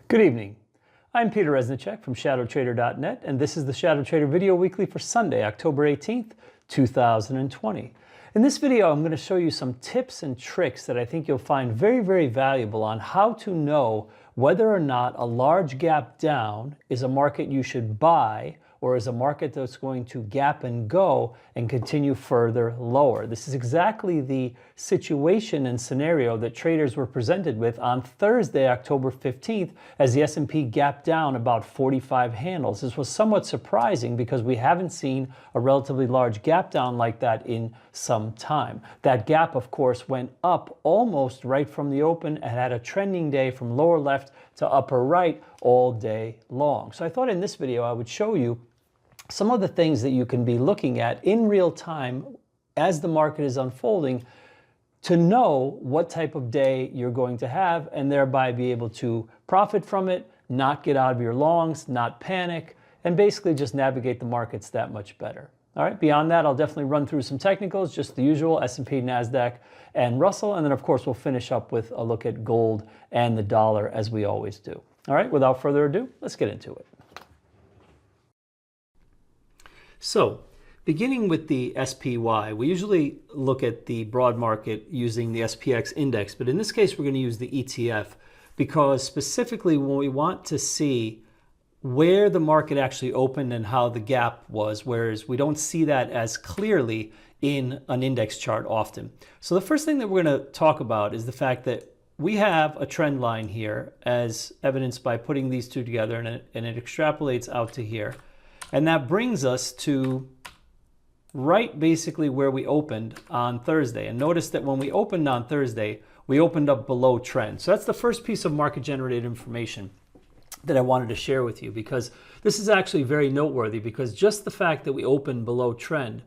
Good evening. I'm Peter Resnicek from ShadowTrader.net, and this is the ShadowTrader Video Weekly for Sunday, October 18th, 2020. In this video, I'm going to show you some tips and tricks that I think you'll find very valuable on how to know whether or not a large gap down is a market you should buy or is a market that's going to gap and go and continue further lower. This is exactly the situation and scenario that traders were presented with on Thursday, October 15th, as the S&P gapped down about 45 handles. This was somewhat surprising because we haven't seen a relatively large gap down like that in some time. That gap, of course, went up almost right from the open and had a trending day from lower left to upper right all day long. So I thought in this video I would show you some of the things that you can be looking at in real time as the market is unfolding to know what type of day you're going to have and thereby be able to profit from it, not get out of your longs, not panic, and basically just navigate the markets that much better. All right, beyond that, I'll definitely run through some technicals, just the usual S&P, Nasdaq, and Russell, and then of course we'll finish up with a look at gold and the dollar as we always do. All right, without further ado, let's get into it. So, beginning with the SPY, we usually look at the broad market using the SPX index, but in this case we're going to use the ETF because specifically when we want to see where the market actually opened and how the gap was, whereas we don't see that as clearly in an index chart often. So the first thing that we're going to talk about is the fact that we have a trend line here as evidenced by putting these two together, and it extrapolates out to here. And that brings us to right basically where we opened on Thursday. And notice that when we opened on Thursday, we opened up below trend. So that's the first piece of market generated information that I wanted to share with you, because this is actually very noteworthy, because just the fact that we opened below trend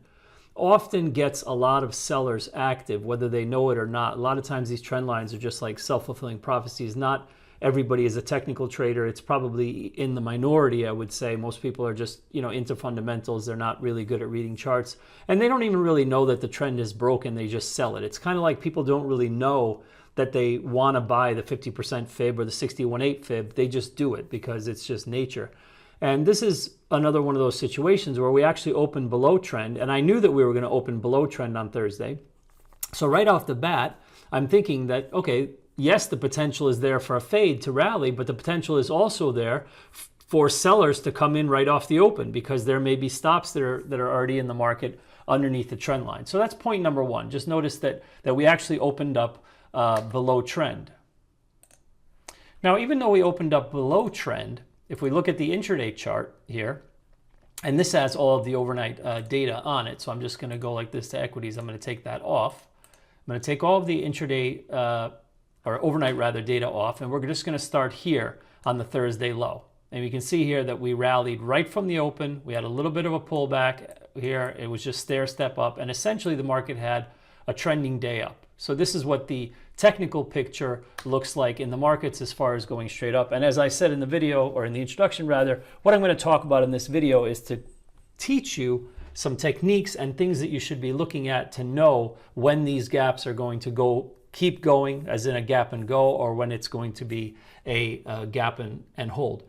often gets a lot of sellers active, whether they know it or not. A lot of times these trend lines are just like self-fulfilling prophecies. Not everybody is a technical trader. It's probably in the minority, I would say. Most people are just, into fundamentals. They're not really good at reading charts. And they don't even really know that the trend is broken. They just sell it. It's kind of like people don't really know that they want to buy the 50% fib or the 61.8 fib. They just do it because it's just nature. And this is another one of those situations where we actually opened below trend. And I knew that we were going to open below trend on Thursday. So right off the bat, I'm thinking that, okay, yes, the potential is there for a fade to rally, but the potential is also there for sellers to come in right off the open because there may be stops that are already in the market underneath the trend line. So that's point number one. Just notice that we actually opened up below trend. Now, even though we opened up below trend, if we look at the intraday chart here, and this has all of the overnight data on it, so I'm just going to go like this to equities. I'm going to take that off. I'm going to take all of the intraday or overnight rather data off, and we're just going to start here on the Thursday low. And you can see here that we rallied right from the open. We had a little bit of a pullback here. It was just stair step up, and essentially the market had a trending day up. So this is what the technical picture looks like in the markets as far as going straight up. And as I said in the video, or in the introduction rather, what I'm going to talk about in this video is to teach you some techniques and things that you should be looking at to know when these gaps are going to keep going, as in a gap and go, or when it's going to be a gap and hold,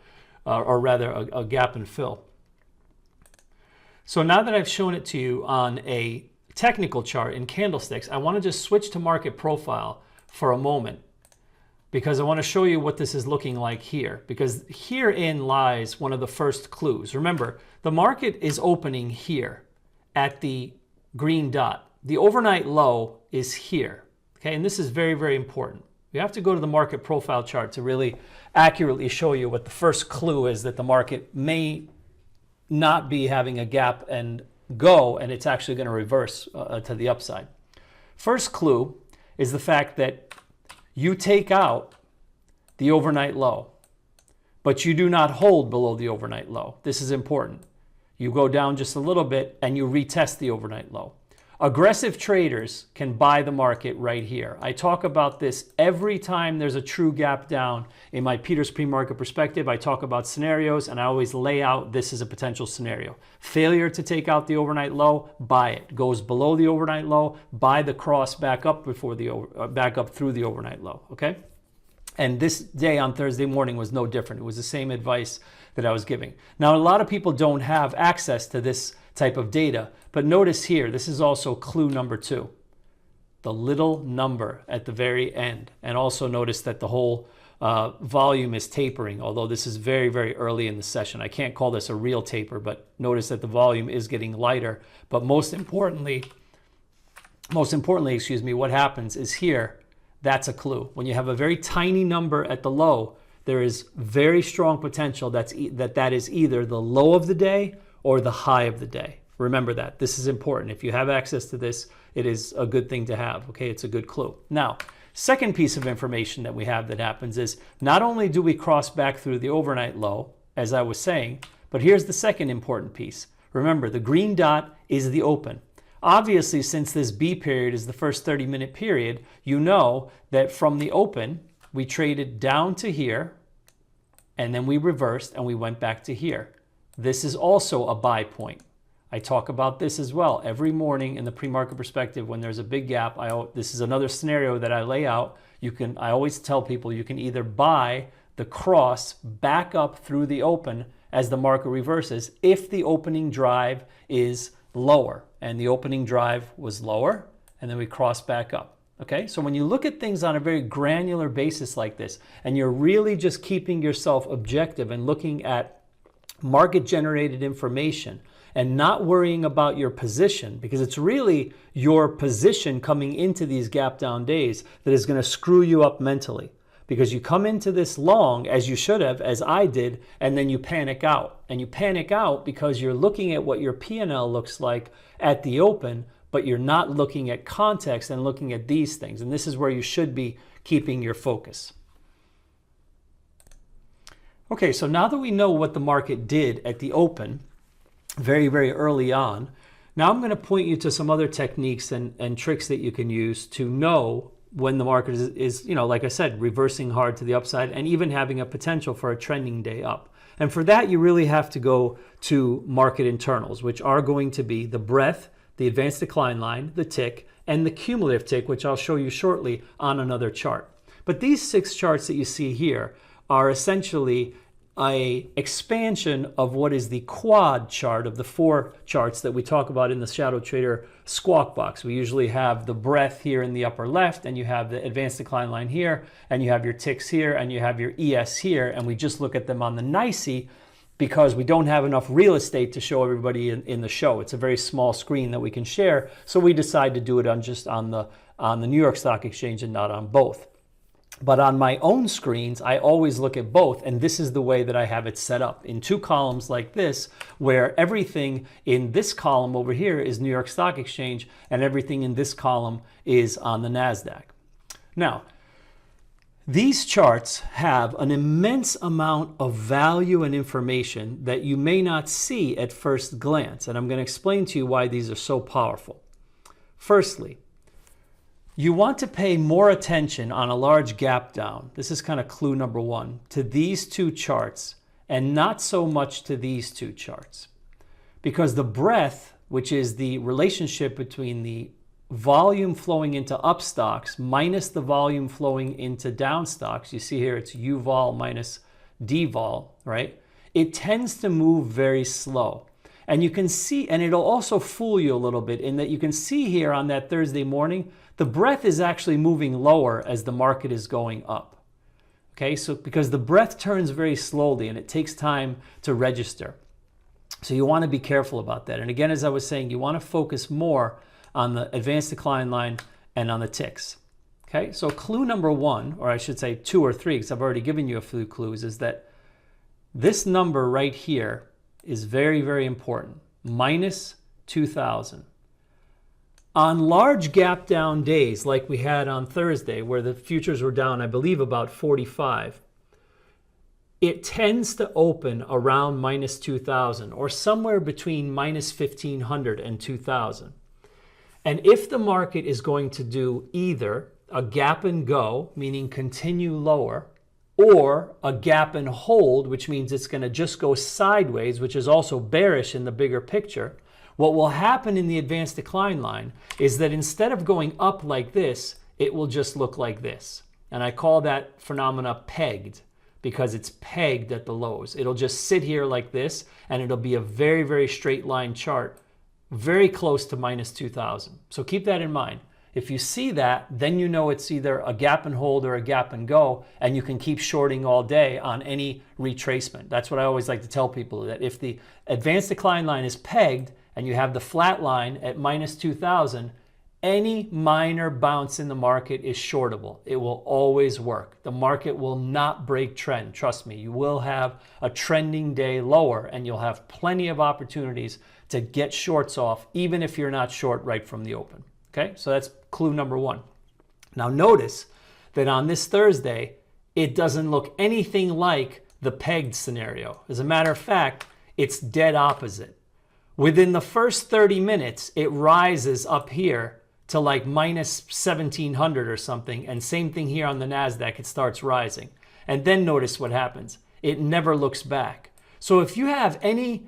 or rather a gap and fill. So now that I've shown it to you on a technical chart in candlesticks, I want to just switch to market profile for a moment, because I want to show you what this is looking like here, because herein lies one of the first clues. Remember, the market is opening here at the green dot. The overnight low is here. Okay, and this is very important. You have to go to the market profile chart to really accurately show you what the first clue is that the market may not be having a gap and go, and it's actually going to reverse to the upside. First clue is the fact that you take out the overnight low, but you do not hold below the overnight low. This is important. You go down just a little bit and you retest the overnight low. Aggressive traders can buy the market right here. I talk about this every time there's a true gap down in my Peter's Pre-Market Perspective. I talk about scenarios, and I always lay out this as a potential scenario. Failure to take out the overnight low, buy it. Goes below the overnight low, buy the cross back up before back up through the overnight low. Okay. And this day on Thursday morning was no different. It was the same advice that I was giving. Now, a lot of people don't have access to this type of data, but notice here, this is also clue number 2, the little number at the very end. And also notice that the whole volume is tapering, although this is very, very early in the session. I can't call this a real taper, but notice that the volume is getting lighter. But most importantly, what happens is here, that's a clue. When you have a very tiny number at the low, there is very strong potential that is either the low of the day or the high of the day. Remember that. This is important. If you have access to this, it is a good thing to have. Okay, it's a good clue. Now, second piece of information that we have that happens is not only do we cross back through the overnight low, as I was saying, but here's the second important piece. Remember, the green dot is the open. Obviously, since this B period is the first 30-minute period, you know that from the open, we traded down to here, and then we reversed and we went back to here. This is also a buy point. I talk about this as well every morning in the pre-market perspective. When there's a big gap, this is another scenario that I lay out. I always tell people you can either buy the cross back up through the open as the market reverses if the opening drive is lower. And the opening drive was lower, and then we cross back up. Okay, so when you look at things on a very granular basis like this, and you're really just keeping yourself objective and looking at market-generated information and not worrying about your position, because it's really your position coming into these gap down days that is going to screw you up mentally. Because you come into this long, as you should have, as I did, and then you panic out. And you panic out because you're looking at what your P&L looks like at the open, but you're not looking at context and looking at these things. And this is where you should be keeping your focus. Okay, so now that we know what the market did at the open, very, very early on, now I'm going to point you to some other techniques and tricks that you can use to know when the market is, like I said, reversing hard to the upside and even having a potential for a trending day up. And for that, you really have to go to market internals, which are going to be the breadth, the advanced decline line, the tick, and the cumulative tick, which I'll show you shortly on another chart. But these 6 charts that you see here are essentially an expansion of what is the quad chart of the 4 charts that we talk about in the ShadowTrader squawk box. We usually have the breadth here in the upper left, and you have the advanced decline line here, and you have your ticks here, and you have your ES here, and we just look at them on the NYSE because we don't have enough real estate to show everybody in the show. It's a very small screen that we can share, so we decide to do it on the New York Stock Exchange and not on both. But on my own screens, I always look at both, and this is the way that I have it set up in 2 columns like this, where everything in this column over here is New York Stock Exchange, and everything in this column is on the Nasdaq. Now, these charts have an immense amount of value and information that you may not see at first glance, and I'm going to explain to you why these are so powerful. Firstly, you want to pay more attention on a large gap down. This is kind of clue number 1 to these 2 charts and not so much to these 2 charts. Because the breadth, which is the relationship between the volume flowing into up stocks minus the volume flowing into down stocks, you see here it's U vol minus D vol, right? It tends to move very slow. And you can see, and it'll also fool you a little bit in that you can see here on that Thursday morning, the breadth is actually moving lower as the market is going up. Okay, so because the breadth turns very slowly and it takes time to register. So you want to be careful about that. And again, as I was saying, you want to focus more on the advanced decline line and on the ticks. Okay, so clue number 1, or I should say 2 or 3, because I've already given you a few clues, is that this number right here is very, very important, minus 2,000. On large gap down days like we had on Thursday, where the futures were down, I believe, about 45, it tends to open around minus 2,000 or somewhere between minus 1,500 and 2,000. And if the market is going to do either a gap and go, meaning continue lower, or a gap and hold, which means it's going to just go sideways, which is also bearish in the bigger picture, what will happen in the advanced decline line is that instead of going up like this, it will just look like this. And I call that phenomena pegged because it's pegged at the lows. It'll just sit here like this, and it'll be a very, very straight line chart, very close to minus 2,000. So keep that in mind. If you see that, then you know it's either a gap and hold or a gap and go, and you can keep shorting all day on any retracement. That's what I always like to tell people, that if the advanced decline line is pegged and you have the flat line at minus 2,000, any minor bounce in the market is shortable. It will always work. The market will not break trend. Trust me, you will have a trending day lower, and you'll have plenty of opportunities to get shorts off, even if you're not short right from the open. Okay, so that's clue number one. Now notice that on this Thursday, it doesn't look anything like the pegged scenario. As a matter of fact, it's dead opposite. Within the first 30 minutes, it rises up here to like minus 1,700 or something, and same thing here on the Nasdaq, it starts rising. And then notice what happens. It never looks back. So if you have any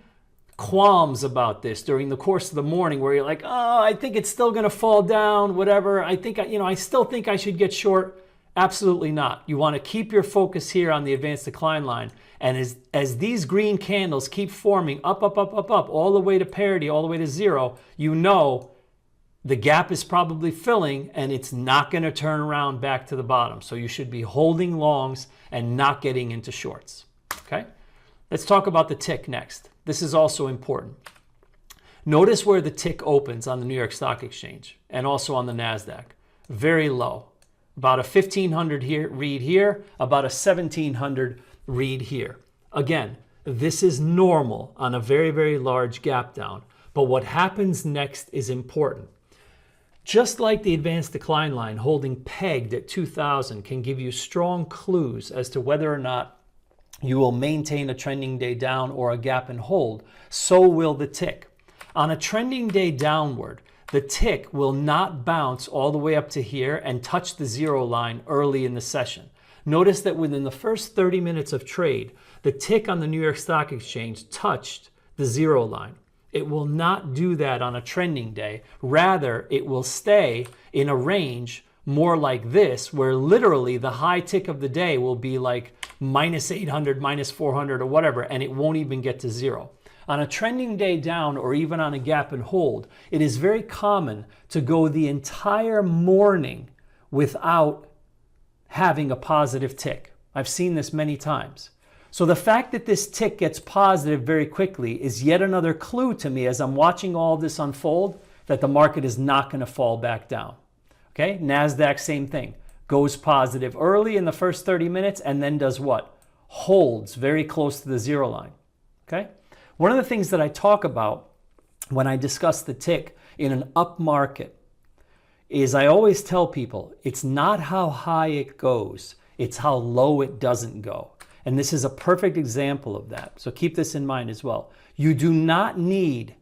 qualms about this during the course of the morning where you're like, oh, I think it's still going to fall down, whatever, I think, I still think I should get short. Absolutely not. You want to keep your focus here on the advanced decline line. And as these green candles keep forming up, all the way to parity, all the way to zero, you know the gap is probably filling and it's not going to turn around back to the bottom. So you should be holding longs and not getting into shorts. Okay? Let's talk about the tick next. This is also important. Notice where the tick opens on the New York Stock Exchange and also on the Nasdaq. Very low. About a 1,500 here, read here, about a 1,700 read here. Again, this is normal on a very, very large gap down. But what happens next is important. Just like the advanced decline line holding pegged at 2,000 can give you strong clues as to whether or not you will maintain a trending day down or a gap and hold, so will the tick. On a trending day downward, the tick will not bounce all the way up to here and touch the zero line early in the session. Notice that within the first 30 minutes of trade, the tick on the New York Stock Exchange touched the zero line. It will not do that on a trending day. Rather, it will stay in a range more like this, where literally the high tick of the day will be like minus 800, minus 400 or whatever, and it won't even get to zero. On a trending day down or even on a gap and hold, it is very common to go the entire morning without having a positive tick. I've seen this many times. So the fact that this tick gets positive very quickly is yet another clue to me as I'm watching all of this unfold that the market is not going to fall back down. Okay, Nasdaq, same thing. Goes positive early in the first 30 minutes and then does what? Holds very close to the zero line. Okay? One of the things that I talk about when I discuss the tick in an up market is I always tell people it's not how high it goes, it's how low it doesn't go. And this is a perfect example of that. So keep this in mind as well. You do not need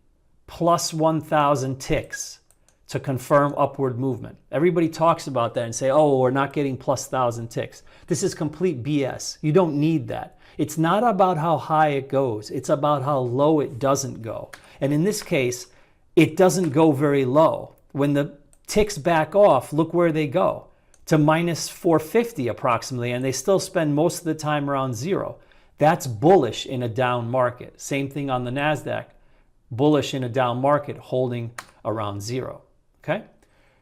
plus 1,000 ticks to confirm upward movement. Everybody talks about that and say, oh, we're not getting plus 1,000 ticks. This is complete BS. You don't need that. It's not about how high it goes. It's about how low it doesn't go. And in this case, it doesn't go very low. When the ticks back off, look where they go. To minus 450 approximately, and they still spend most of the time around zero. That's bullish in a down market. Same thing on the Nasdaq. Bullish in a down market, holding around zero. Okay?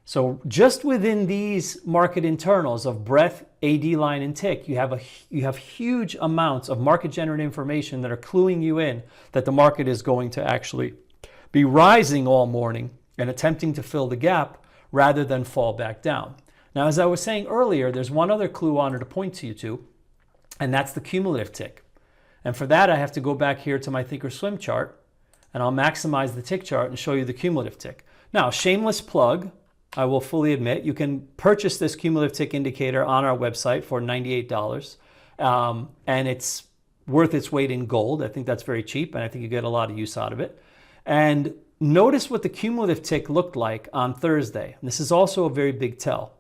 So just within these market internals of breadth, AD line, and tick, you have huge amounts of market generated information that are cluing you in that the market is going to actually be rising all morning and attempting to fill the gap rather than fall back down. Now, as I was saying earlier, there's one other clue I wanted to point to you to, and that's the cumulative tick. And for that, I have to go back here to my Thinkorswim chart, and I'll maximize the tick chart and show you the cumulative tick. Now, shameless plug, I will fully admit, you can purchase this cumulative tick indicator on our website for $98, and it's worth its weight in gold. I think that's very cheap, and I think you get a lot of use out of it. And notice what the cumulative tick looked like on Thursday. And this is also a very big tell.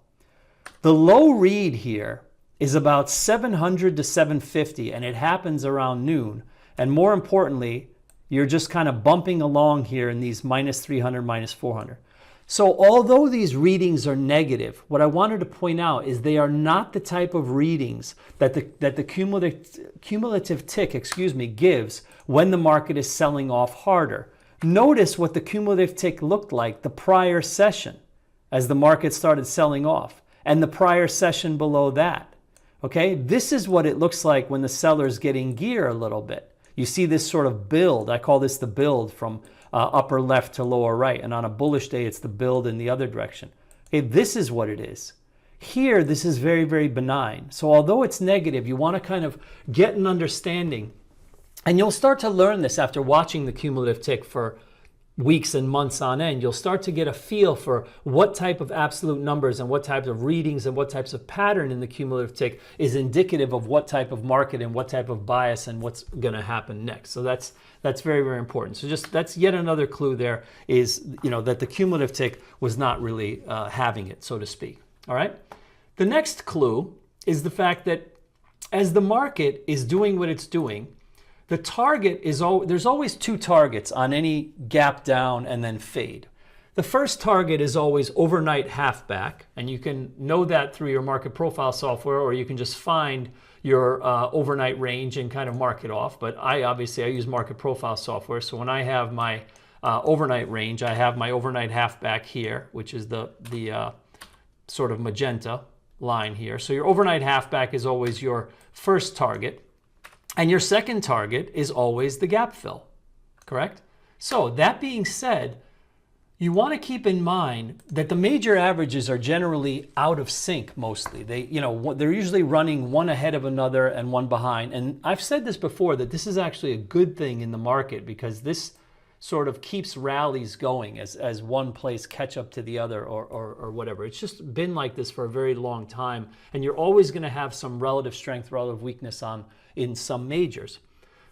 The low read here is about 700 to 750, and it happens around noon. And more importantly, you're just kind of bumping along here in these minus 300, minus 400. So although these readings are negative, what I wanted to point out is they are not the type of readings that the cumulative tick, gives when the market is selling off harder. Notice what the cumulative tick looked like the prior session as the market started selling off, and the prior session below that. Okay, this is what it looks like when the seller's getting gear a little bit. You see this sort of build. I call this the build from upper left to lower right. And on a bullish day, it's the build in the other direction. Okay, this is what it is. Here, this is very, very benign. So although it's negative, you want to kind of get an understanding. And you'll start to learn this after watching the cumulative tick for weeks and months on end. You'll start to get a feel for what type of absolute numbers and what types of readings and what types of pattern in the cumulative tick is indicative of what type of market and what type of bias and what's going to happen next. So that's very, very important. So just that's yet another clue there is, that the cumulative tick was not really having it, so to speak. All right. The next clue is the fact that as the market is doing what it's doing, the target is there's always two targets on any gap down and then fade. The first target is always overnight halfback, and you can know that through your market profile software, or you can just find your overnight range and kind of mark it off. But I use market profile software, so when I have my overnight range, I have my overnight halfback here, which is the sort of magenta line here. So your overnight halfback is always your first target. And your second target is always the gap fill, correct? So that being said, you want to keep in mind that the major averages are generally out of sync mostly. They're usually running one ahead of another and one behind. And I've said this before, that this is actually a good thing in the market because this sort of keeps rallies going as one plays catch up to the other or whatever. It's just been like this for a very long time. And you're always going to have some relative strength, relative weakness in some majors.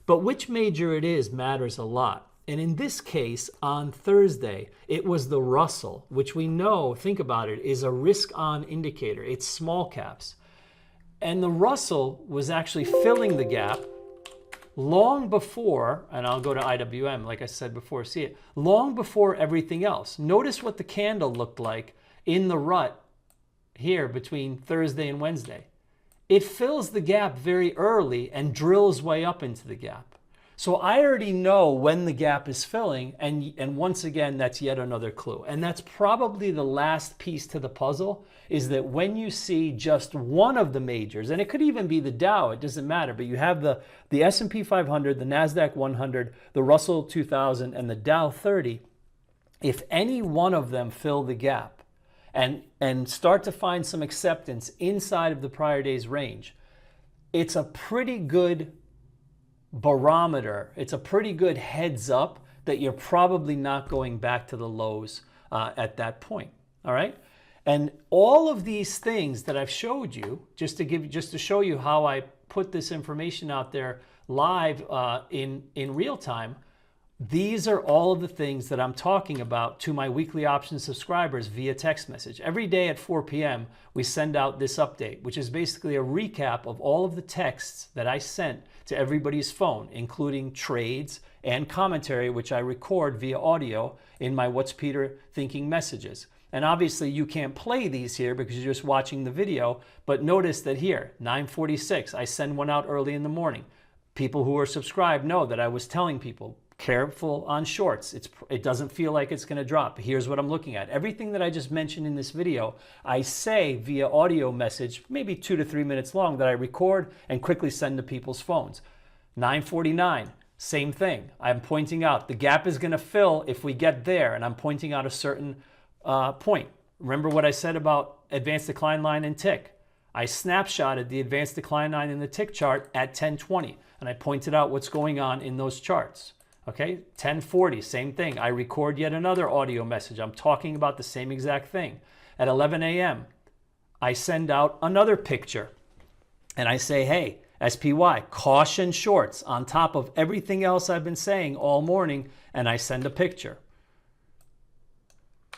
But which major it is matters a lot. And in this case, on Thursday, it was the Russell, which we know, think about it, is a risk-on indicator. It's small caps. And the Russell was actually filling the gap long before, and I'll go to IWM, like I said before, see it, long before everything else. Notice what the candle looked like in the rut here between Thursday and Wednesday. It fills the gap very early and drills way up into the gap. So I already know when the gap is filling, and once again, that's yet another clue. And that's probably the last piece to the puzzle, is that when you see just one of the majors, and it could even be the Dow, it doesn't matter, but you have the S&P 500, the Nasdaq 100, the Russell 2000, and the Dow 30, if any one of them fill the gap, and start to find some acceptance inside of the prior day's range, it's a pretty good barometer. It's a pretty good heads up that you're probably not going back to the lows at that point. All right. And all of these things that I've showed you, just to show you how I put this information out there live in real time, these are all of the things that I'm talking about to my weekly options subscribers via text message. Every day at 4 p.m., we send out this update, which is basically a recap of all of the texts that I sent to everybody's phone, including trades and commentary, which I record via audio in my What's Peter Thinking messages. And obviously you can't play these here because you're just watching the video, but notice that here, 9:46, I send one out early in the morning. People who are subscribed know that I was telling people, careful on shorts. It doesn't feel like it's going to drop. Here's what I'm looking at. Everything that I just mentioned in this video, I say via audio message, maybe 2 to 3 minutes long, that I record and quickly send to people's phones. 9:49, same thing. I'm pointing out the gap is going to fill if we get there, and I'm pointing out a certain point. Remember what I said about advanced decline line and tick. I snapshotted the advanced decline line in the tick chart at 10:20, and I pointed out what's going on in those charts. Okay, 10:40, same thing. I record yet another audio message. I'm talking about the same exact thing. At 11 a.m., I send out another picture, and I say, hey, SPY, caution shorts, on top of everything else I've been saying all morning, and I send a picture.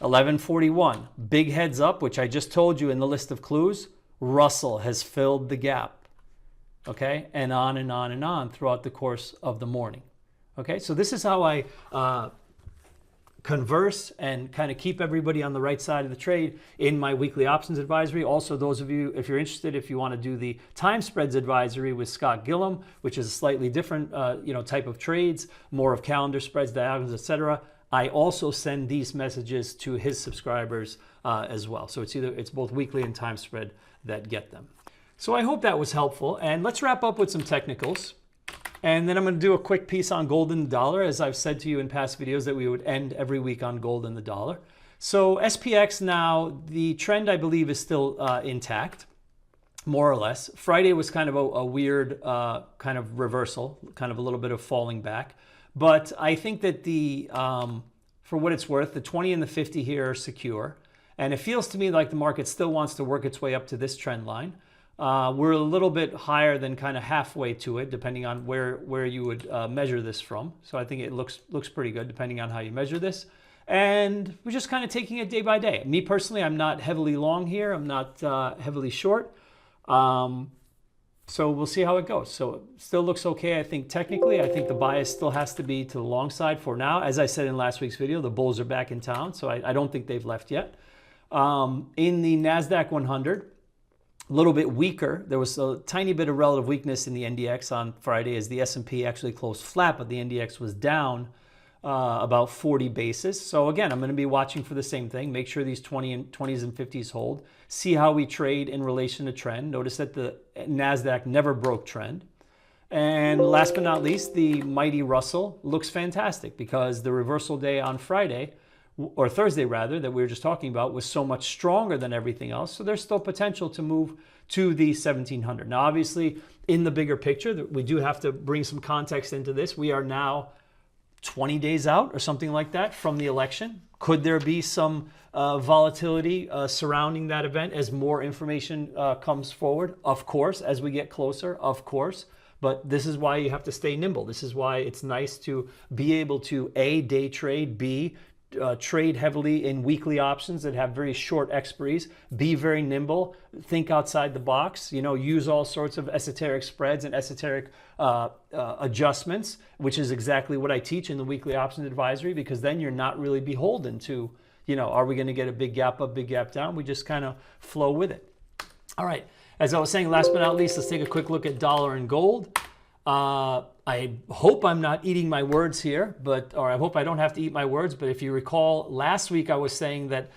11:41, big heads up, which I just told you in the list of clues. Russell has filled the gap. Okay, and on and on and on throughout the course of the morning. Okay, so this is how I converse and kind of keep everybody on the right side of the trade in my weekly options advisory. Also, those of you, if you're interested, if you want to do the time spreads advisory with Scott Gillum, which is a slightly different type of trades, more of calendar spreads, diagonals, etc., I also send these messages to his subscribers as well. So it's both weekly and time spread that get them. So I hope that was helpful. And let's wrap up with some technicals. And then I'm going to do a quick piece on gold and the dollar, as I've said to you in past videos that we would end every week on gold and the dollar. So SPX now, the trend I believe is still intact, more or less. Friday was kind of a weird kind of reversal, kind of a little bit of falling back. But I think that for what it's worth, the 20 and the 50 here are secure. And it feels to me like the market still wants to work its way up to this trend line. We're a little bit higher than kind of halfway to it, depending on where you would measure this from. So I think it looks pretty good, depending on how you measure this. And we're just kind of taking it day by day. Me personally, I'm not heavily long here. I'm not heavily short. So we'll see how it goes. So it still looks okay, I think, technically. I think the bias still has to be to the long side for now. As I said in last week's video, the bulls are back in town, so I don't think they've left yet. In the Nasdaq 100, a little bit weaker. There was a tiny bit of relative weakness in the NDX on Friday as the S&P actually closed flat, but the NDX was down about 40 basis. So again, I'm going to be watching for the same thing. Make sure these 20s and 50s hold. See how we trade in relation to trend. Notice that the Nasdaq never broke trend. And last but not least, the mighty Russell looks fantastic because the reversal day on Friday, or Thursday rather, that we were just talking about, was so much stronger than everything else. So there's still potential to move to the 1700. Now, obviously, in the bigger picture, we do have to bring some context into this. We are now 20 days out or something like that from the election. Could there be some volatility surrounding that event as more information comes forward? Of course, as we get closer, of course. But this is why you have to stay nimble. This is why it's nice to be able to A, day trade, B, trade heavily in weekly options that have very short expiries, be very nimble, think outside the box, use all sorts of esoteric spreads and esoteric adjustments, which is exactly what I teach in the weekly options advisory, because then you're not really beholden to, are we going to get a big gap up, big gap down? We just kind of flow with it. All right. As I was saying, last but not least, let's take a quick look at dollar and gold. I hope I'm not eating my words here, or I hope I don't have to eat my words. But if you recall, last week I was saying that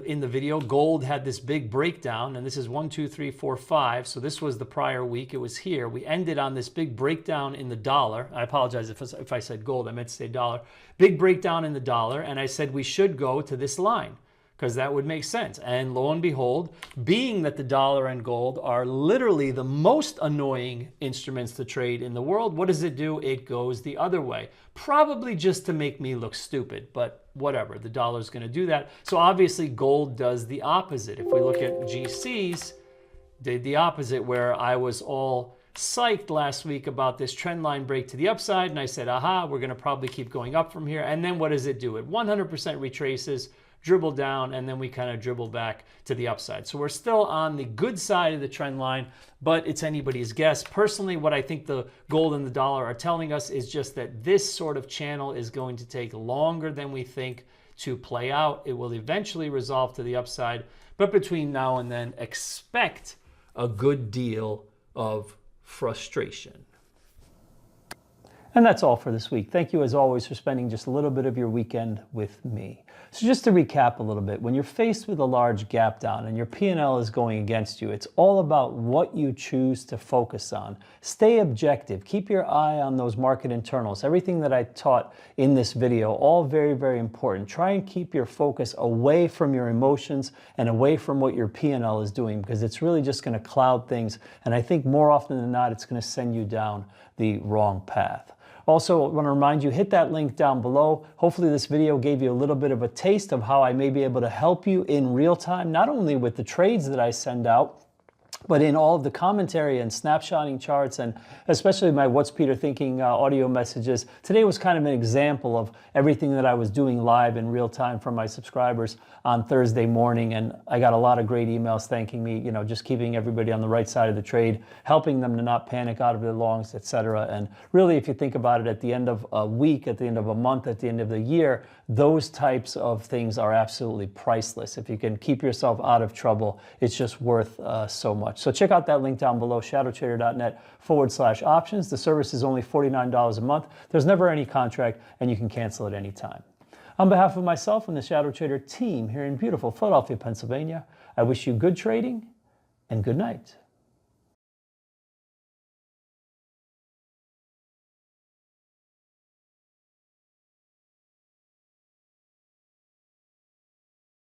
in the video, gold had this big breakdown, and this is 1, 2, 3, 4, 5. So this was the prior week. It was here. We ended on this big breakdown in the dollar. I apologize if I said gold. I meant to say dollar. Big breakdown in the dollar, and I said we should go to this line, because that would make sense. And lo and behold, being that the dollar and gold are literally the most annoying instruments to trade in the world, what does it do? It goes the other way. Probably just to make me look stupid, but whatever. The dollar's going to do that. So obviously gold does the opposite. If we look at GCs, did the opposite, where I was all psyched last week about this trend line break to the upside, and I said, aha, we're going to probably keep going up from here. And then what does it do? It 100% retraces, dribble down, and then we kind of dribble back to the upside. So we're still on the good side of the trend line, but it's anybody's guess. Personally, what I think the gold and the dollar are telling us is just that this sort of channel is going to take longer than we think to play out. It will eventually resolve to the upside, but between now and then, expect a good deal of frustration. And that's all for this week. Thank you, as always, for spending just a little bit of your weekend with me. So just to recap a little bit, when you're faced with a large gap down and your P&L is going against you, it's all about what you choose to focus on. Stay objective. Keep your eye on those market internals. Everything that I taught in this video, all very, very important. Try and keep your focus away from your emotions and away from what your P&L is doing, because it's really just going to cloud things. And I think more often than not, it's going to send you down the wrong path. Also, I want to remind you, hit that link down below. Hopefully this video gave you a little bit of a taste of how I may be able to help you in real time, not only with the trades that I send out, But in all of the commentary and snapshotting charts, and especially my What's Peter Thinking audio messages, today was kind of an example of everything that I was doing live in real time for my subscribers on Thursday morning. And I got a lot of great emails thanking me, just keeping everybody on the right side of the trade, helping them to not panic out of their longs, etc. And really, if you think about it, at the end of a week, at the end of a month, at the end of the year, those types of things are absolutely priceless. If you can keep yourself out of trouble, it's just worth so much. So check out that link down below, shadowtrader.net/options. The service is only $49 a month. There's never any contract, and you can cancel at any time. On behalf of myself and the ShadowTrader team here in beautiful Philadelphia, Pennsylvania, I wish you good trading and good night.